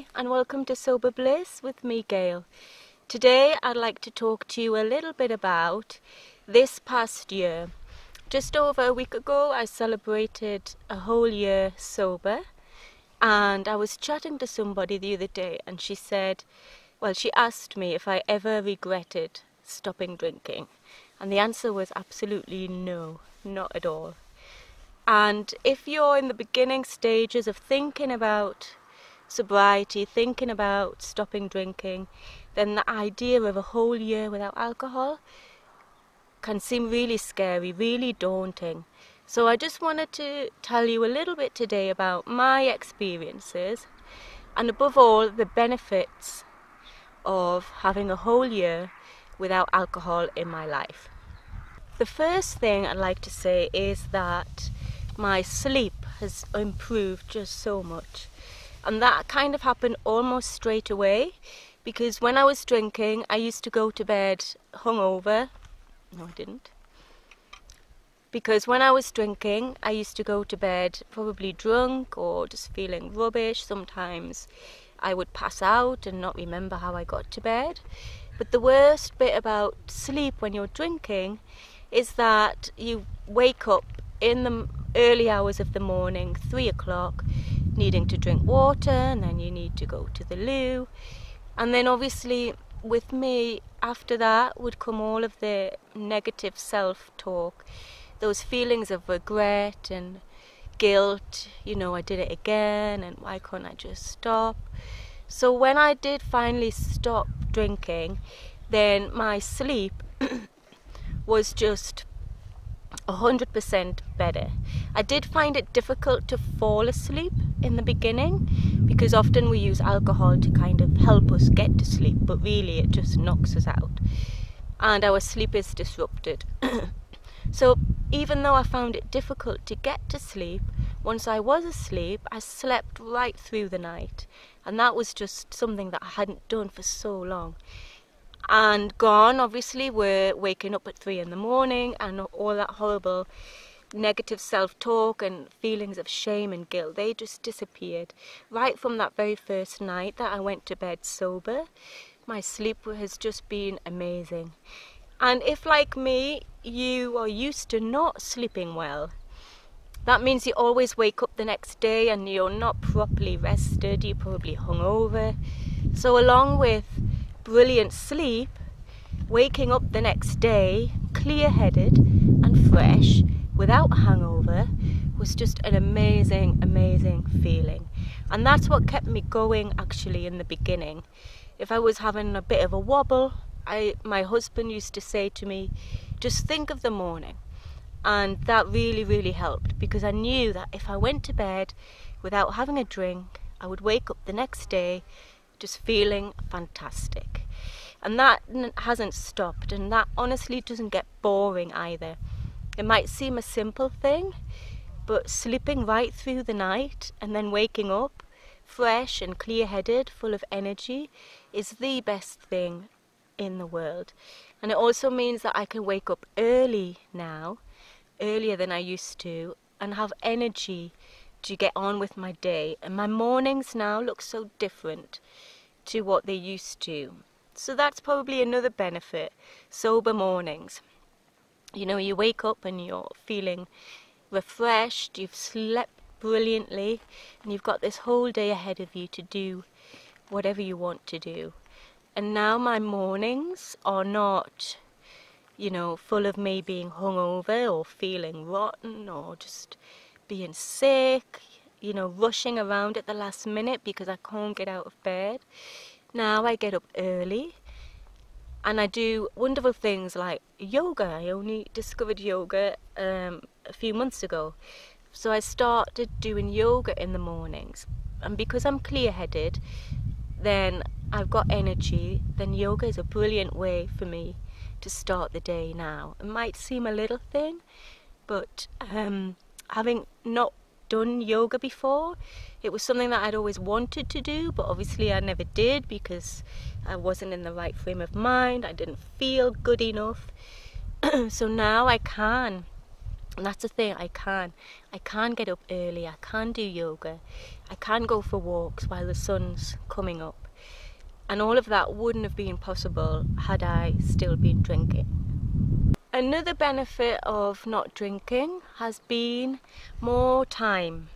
Hi and welcome to Sober Bliss with me, Gail. Today I'd like to talk to you a little bit about this past year. Just over a week ago I celebrated a whole year sober, and I was chatting to somebody the other day and she said, well, she asked me if I ever regretted stopping drinking, and the answer was absolutely no, not at all. And if you're in the beginning stages of thinking about sobriety, thinking about stopping drinking, then the idea of a whole year without alcohol can seem really scary, really daunting. So I just wanted to tell you a little bit today about my experiences and above all the benefits of having a whole year without alcohol in my life. The first thing I'd like to say is that my sleep has improved just so much, and that kind of happened almost straight away, because when I was drinking I used to go to bed hungover. No, I didn't. Because when I was drinking I used to go to bed probably drunk or just feeling rubbish. Sometimes I would pass out and not remember how I got to bed. But the worst bit about sleep when you're drinking is that you wake up in the early hours of the morning, 3 o'clock, needing to drink water, and then you need to go to the loo. And then obviously with me, after that would come all of the negative self-talk, those feelings of regret and guilt, I did it again and why couldn't I just stop? So when I did finally stop drinking, then my sleep was just 100% better. I did find it difficult to fall asleep in the beginning, because often we use alcohol to kind of help us get to sleep, but really it just knocks us out and our sleep is disrupted. So even though I found it difficult to get to sleep, once I was asleep I slept right through the night, and that was just something that I hadn't done for so long. And gone, obviously, we're waking up at 3 in the morning and all that horrible negative self-talk and feelings of shame and guilt, they just disappeared. Right from that very first night that I went to bed sober, my sleep has just been amazing. And if, like me, you are used to not sleeping well, that means you always wake up the next day and you're not properly rested, you're probably hungover. So along with brilliant sleep, waking up the next day clear-headed and fresh without a hangover was just an amazing feeling. And that's what kept me going actually in the beginning. If I was having a bit of a wobble, my husband used to say to me, just think of the morning. And that really helped, because I knew that if I went to bed without having a drink, I would wake up the next day just feeling fantastic. And that hasn't stopped, and that honestly doesn't get boring either. It might seem a simple thing, but sleeping right through the night and then waking up fresh and clear-headed, full of energy, is the best thing in the world. And it also means that I can wake up early now, earlier than I used to, and have energy to get on with my day. And my mornings now look so different to what they used to. So that's probably another benefit, sober mornings. You wake up and you're feeling refreshed, you've slept brilliantly, and you've got this whole day ahead of you to do whatever you want to do. And now my mornings are not, full of me being hungover or feeling rotten or just being sick, rushing around at the last minute because I can't get out of bed. Now I get up early and I do wonderful things like yoga. I only discovered yoga a few months ago. So I started doing yoga in the mornings. And because I'm clear-headed, then I've got energy, then yoga is a brilliant way for me to start the day now. It might seem a little thing, but having not done yoga before, it was something that I'd always wanted to do, but obviously I never did because I wasn't in the right frame of mind. I didn't feel good enough. So now I can, And that's the thing, I can't get up early, I can't do yoga, I can't go for walks while the sun's coming up. And all of that wouldn't have been possible had I still been drinking. Another benefit of not drinking has been more time.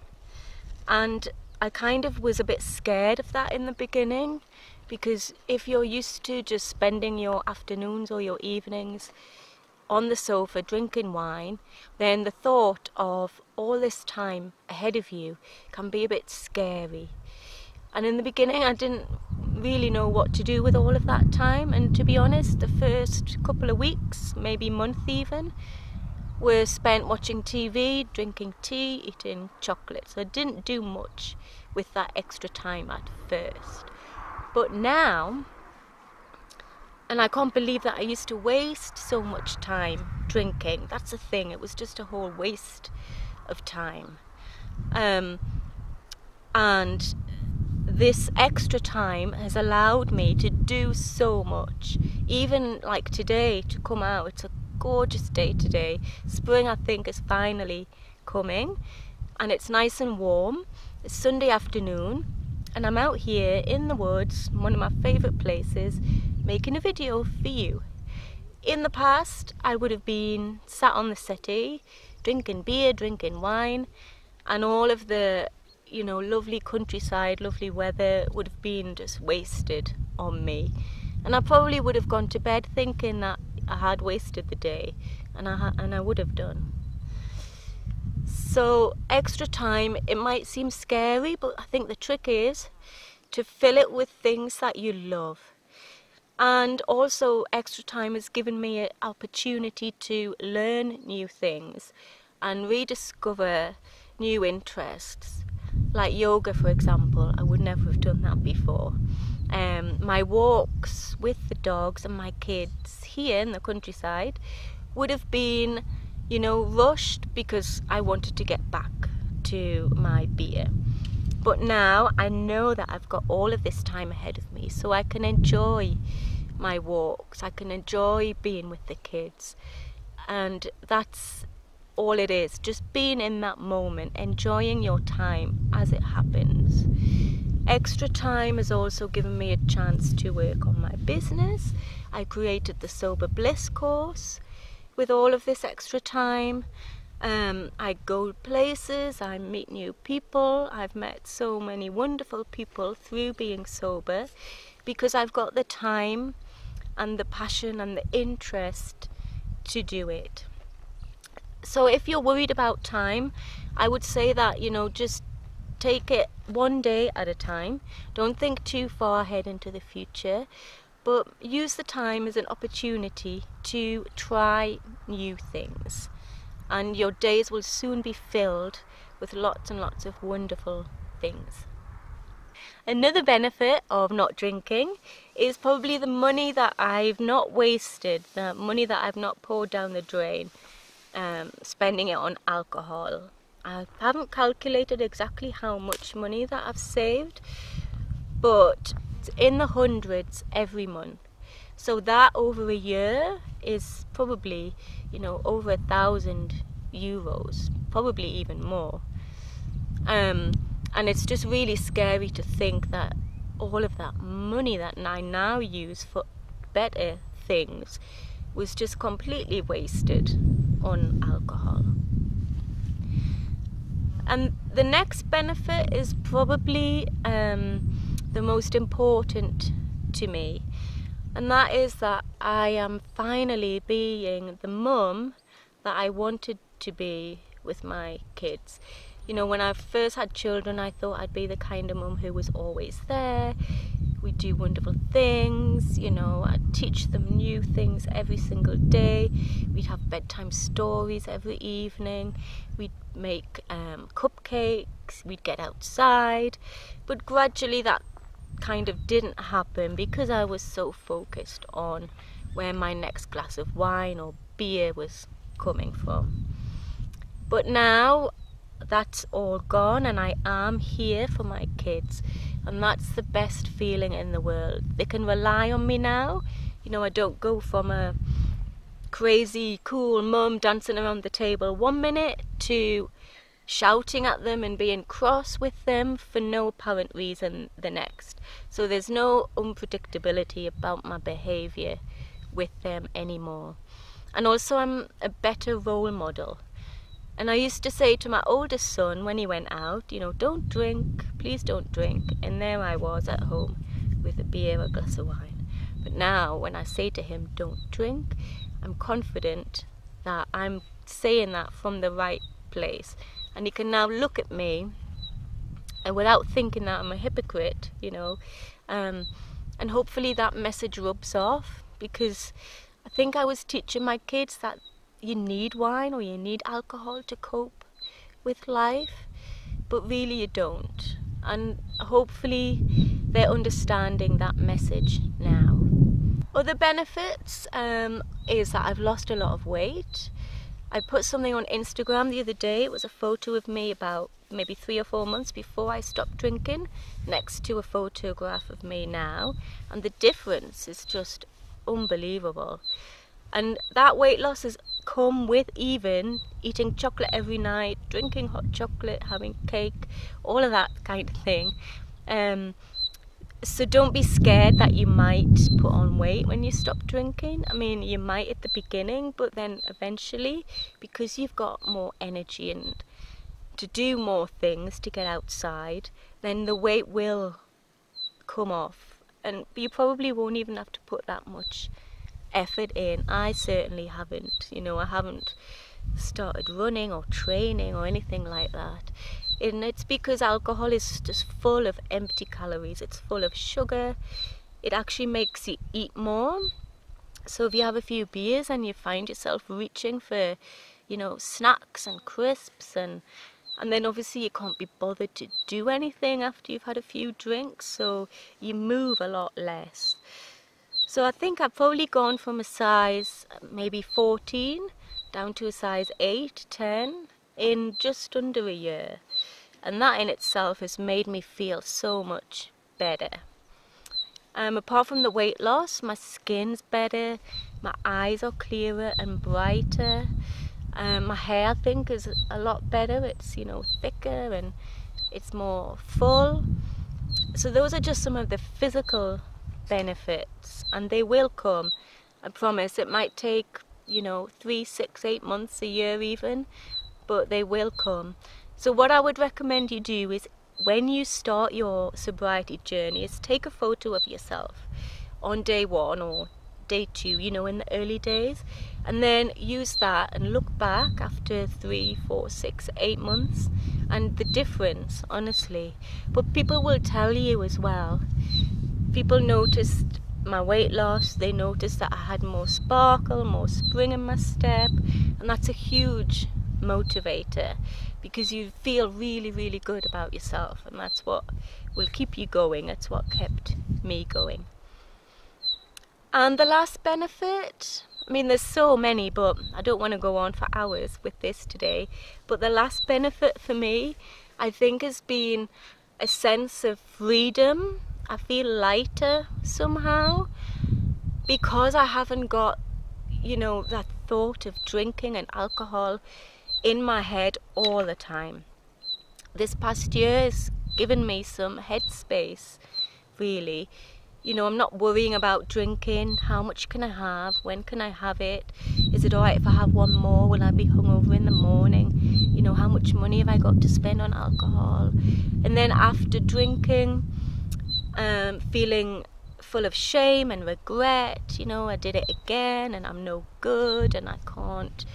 And I kind of was a bit scared of that in the beginning, because if you're used to just spending your afternoons or your evenings on the sofa drinking wine, then the thought of all this time ahead of you can be a bit scary. And in the beginning I didn't really know what to do with all of that time, and to be honest, the first couple of weeks, maybe month even, were spent watching TV, drinking tea, eating chocolate. So I didn't do much with that extra time at first. But now, and I can't believe that I used to waste so much time drinking. That's the thing, it was just a whole waste of time. And this extra time has allowed me to do so much. Even like today, to come out, it's a gorgeous day today. Spring, I think, is finally coming, and it's nice and warm. It's Sunday afternoon, and I'm out here in the woods, one of my favourite places, making a video for you. In the past, I would have been sat on the settee, drinking beer, drinking wine, and all of the, you know, lovely countryside, lovely weather would have been just wasted on me. And I probably would have gone to bed thinking that I had wasted the day, and I would have done. So extra time, it might seem scary, but I think the trick is to fill it with things that you love. And also extra time has given me an opportunity to learn new things and rediscover new interests. Like yoga, for example, I would never have done that before. My walks with the dogs and my kids here in the countryside would have been, you know, rushed because I wanted to get back to my beer. But now I know that I've got all of this time ahead of me, so I can enjoy my walks, I can enjoy being with the kids, and that's all it is, just being in that moment, enjoying your time as it happens. Extra time has also given me a chance to work on my business. I created the Sober Bliss course with all of this extra time. I go places, I meet new people. I've met so many wonderful people through being sober because I've got the time and the passion and the interest to do it. So if you're worried about time, I would say that, you know, just take it one day at a time. Don't think too far ahead into the future, but use the time as an opportunity to try new things. And your days will soon be filled with lots and lots of wonderful things. Another benefit of not drinking is probably the money that I've not wasted, the money that I've not poured down the drain, spending it on alcohol. I haven't calculated exactly how much money that I've saved, but it's in the hundreds every month. So that over a year is probably, you know, over 1,000 euros, probably even more. And it's just really scary to think that all of that money that I now use for better things was just completely wasted on alcohol. And the next benefit is probably the most important to me, and that is that I am finally being the mum that I wanted to be with my kids. You know, when I first had children, I thought I'd be the kind of mum who was always there. We'd do wonderful things, you know, I'd teach them new things every single day. We'd have bedtime stories every evening. We'd make cupcakes, we'd get outside. But gradually that kind of didn't happen because I was so focused on where my next glass of wine or beer was coming from. But now that's all gone, and I am here for my kids, and that's the best feeling in the world. They can rely on me now. You know, I don't go from a crazy cool mum dancing around the table 1 minute to shouting at them and being cross with them for no apparent reason the next. So there's no unpredictability about my behaviour with them anymore. And also I'm a better role model. And I used to say to my oldest son when he went out, you know, don't drink, please don't drink. And there I was at home with a beer, a glass of wine. But now when I say to him, don't drink, I'm confident that I'm saying that from the right place. And he can now look at me and without thinking that I'm a hypocrite, you know, and hopefully that message rubs off, because I think I was teaching my kids that you need wine or you need alcohol to cope with life, but really you don't. And hopefully they're understanding that message now. Other benefits is that I've lost a lot of weight. I put something on Instagram the other day. It was a photo of me about maybe 3 or 4 months before I stopped drinking, next to a photograph of me now, and the difference is just unbelievable. And that weight loss has come with even eating chocolate every night, drinking hot chocolate, having cake, all of that kind of thing. So don't be scared that you might put on weight when you stop drinking. I mean, you might at the beginning, but then eventually, because you've got more energy and to do more things, to get outside, then the weight will come off. And you probably won't even have to put that much effort in. I certainly haven't. You know, I haven't started running or training or anything like that. And it's because alcohol is just full of empty calories. It's full of sugar. It actually makes you eat more. So if you have a few beers and you find yourself reaching for, you know, snacks and crisps, and then obviously you can't be bothered to do anything after you've had a few drinks, so you move a lot less. So I think I've probably gone from a size maybe 14 down to a size 8, 10 in just under a year. And that in itself has made me feel so much better. Apart from the weight loss, my skin's better, my eyes are clearer and brighter. My hair, I think, is a lot better. It's, you know, thicker and it's more full. So those are just some of the physical benefits, and they will come. I promise. It might take, you know, 3, 6, 8 months, a year even, but they will come. So what I would recommend you do is, when you start your sobriety journey, is take a photo of yourself on day 1 or day 2, you know, in the early days, and then use that and look back after 3, 4, 6, 8 months and the difference, honestly. But people will tell you as well. People noticed my weight loss, they noticed that I had more sparkle, more spring in my step, and that's a huge motivator, because you feel really, really good about yourself, and that's what will keep you going. That's what kept me going. And the last benefit, I mean, there's so many, but I don't want to go on for hours with this today, but the last benefit for me, I think, has been a sense of freedom. I feel lighter somehow, because I haven't got, you know, that thought of drinking and alcohol in my head all the time. This past year has given me some headspace, really. You know, I'm not worrying about drinking. How much can I have? When can I have it? Is it alright if I have one more? Will I be hungover in the morning? You know, how much money have I got to spend on alcohol? And then after drinking, feeling full of shame and regret. You know, I did it again and I'm no good and I can't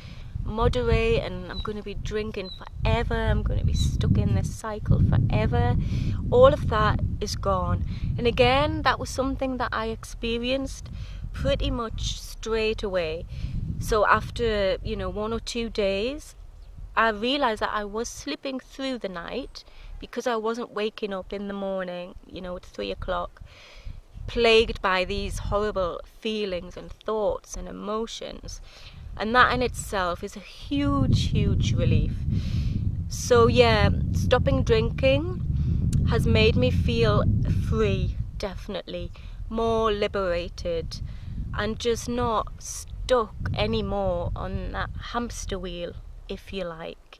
moderate and I'm going to be drinking forever. I'm going to be stuck in this cycle forever. All of that is gone. And again, that was something that I experienced pretty much straight away. So after, you know, 1 or 2 days, I realized that I was slipping through the night because I wasn't waking up in the morning, you know, at 3 o'clock, plagued by these horrible feelings and thoughts and emotions. And that in itself is a huge, huge relief. So yeah, stopping drinking has made me feel free, definitely, more liberated, and just not stuck anymore on that hamster wheel, if you like.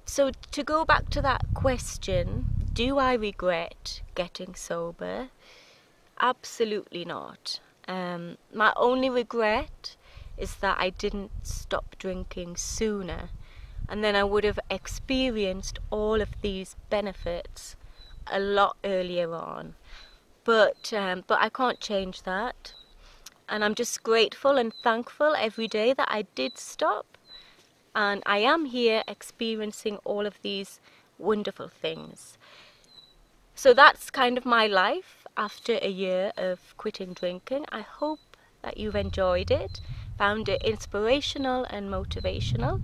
So to go back to that question, do I regret getting sober? Absolutely not. My only regret is that I didn't stop drinking sooner, and then I would have experienced all of these benefits a lot earlier on. But I can't change that, and I'm just grateful and thankful every day that I did stop, and I am here experiencing all of these wonderful things. So that's kind of my life after a year of quitting drinking. I hope that you've enjoyed it, found it inspirational and motivational.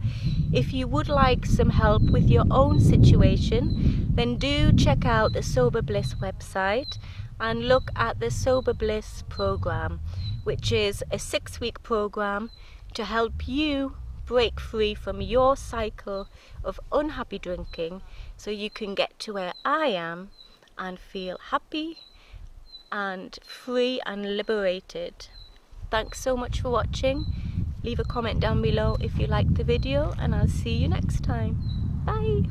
If you would like some help with your own situation, then do check out the Sober Bliss website and look at the Sober Bliss program, which is a 6-week program to help you break free from your cycle of unhappy drinking so you can get to where I am and feel happy and free and liberated. Thanks so much for watching. Leave a comment down below if you liked the video, and I'll see you next time. Bye!